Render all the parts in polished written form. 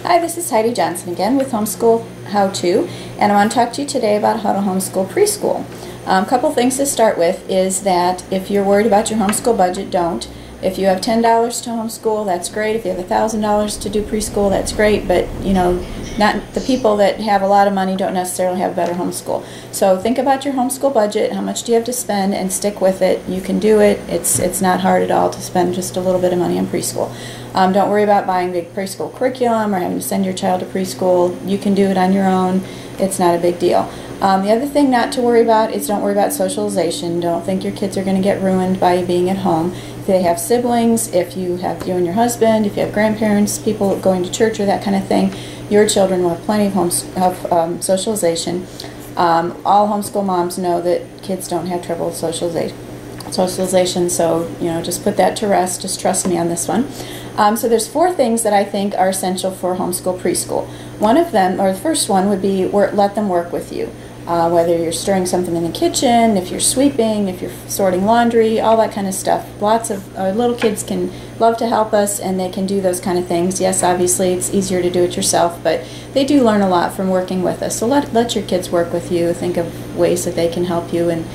Hi, this is Heidi Johnson again with Homeschool How To, and I want to talk to you today about how to homeschool preschool. A couple things to start with is that if you're worried about your homeschool budget, don't. If you have $10 to homeschool, that's great. If you have $1,000 to do preschool, that's great, but not the people that have a lot of money don't necessarily have a better homeschool. So think about your homeschool budget, how much do you have to spend, and stick with it. You can do it. It's not hard at all to spend just a little bit of money on preschool. Don't worry about buying big preschool curriculum or having to send your child to preschool. You can do it on your own. It's not a big deal. The other thing not to worry about is don't worry about socialization. Don't think your kids are going to get ruined by being at home. If they have siblings, if you have you and your husband, if you have grandparents, people going to church or that kind of thing, your children will have plenty of socialization. All homeschool moms know that kids don't have trouble with socialization, so just put that to rest. Just trust me on this one. So there's 4 things that I think are essential for homeschool preschool. One of them, or the first one, would be let them work with you. Whether you're stirring something in the kitchen, if you're sweeping, if you're sorting laundry, all that kind of stuff. Lots of little kids can love to help us, and they can do those kind of things. Yes, obviously it's easier to do it yourself, but they do learn a lot from working with us. So let your kids work with you. Think of ways that they can help you and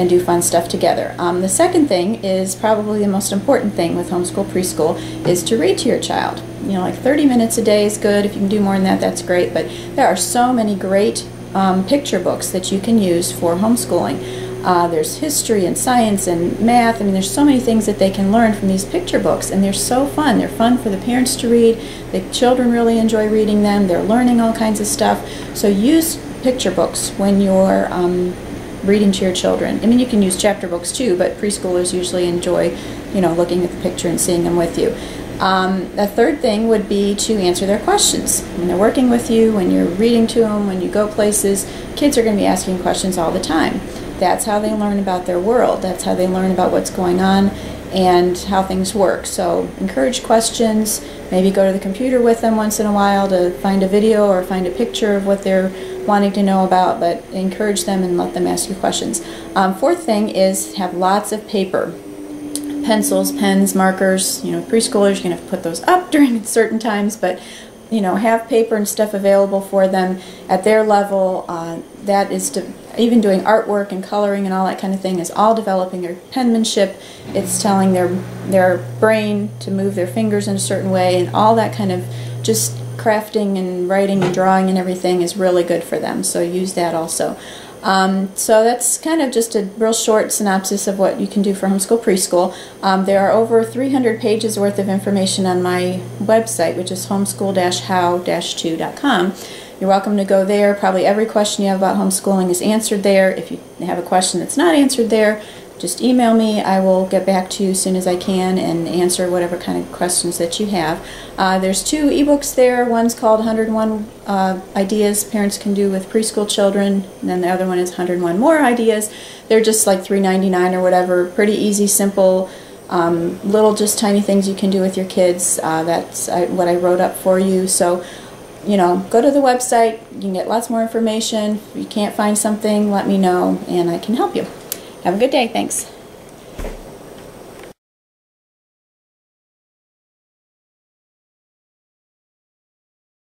do fun stuff together. The second thing is probably the most important thing with homeschool preschool is to read to your child. Like 30 minutes a day is good. If you can do more than that, that's great. But there are so many great picture books that you can use for homeschooling. There's history and science and math. I mean, there's so many things that they can learn from these picture books, and they're so fun. They're fun for the parents to read. The children really enjoy reading them. They're learning all kinds of stuff. So use picture books when you're reading to your children. I mean, you can use chapter books too, but preschoolers usually enjoy, looking at the picture and seeing them with you. The third thing would be to answer their questions. When they're working with you, when you're reading to them, when you go places, kids are going to be asking questions all the time. That's how they learn about their world. That's how they learn about what's going on and how things work. So encourage questions. Maybe go to the computer with them once in a while to find a video or find a picture of what they're wanting to know about, but encourage them and let them ask you questions. Fourth thing is have lots of paper. Pencils, pens, markers. Preschoolers, you're going to have to put those up during certain times, but have paper and stuff available for them at their level. That is to even doing artwork and coloring and all that kind of thing is all developing their penmanship. It's telling their brain to move their fingers in a certain way, and all that kind of just crafting and writing and drawing and everything is really good for them. So use that also. So that's kind of just a real short synopsis of what you can do for homeschool preschool. There are over 300 pages worth of information on my website, which is homeschool-how-to.com. You're welcome to go there. Probably every question you have about homeschooling is answered there. If you have a question that's not answered there, just email me. I will get back to you as soon as I can and answer whatever kind of questions that you have. There's 2 ebooks there. One's called 101 Ideas Parents Can Do with Preschool Children, and then the other one is 101 More Ideas. They're just like $3.99 or whatever. Pretty easy, simple, little just tiny things you can do with your kids. That's what I wrote up for you. So go to the website. You can get lots more information. If you can't find something, let me know and I can help you. Have a good day. Thanks.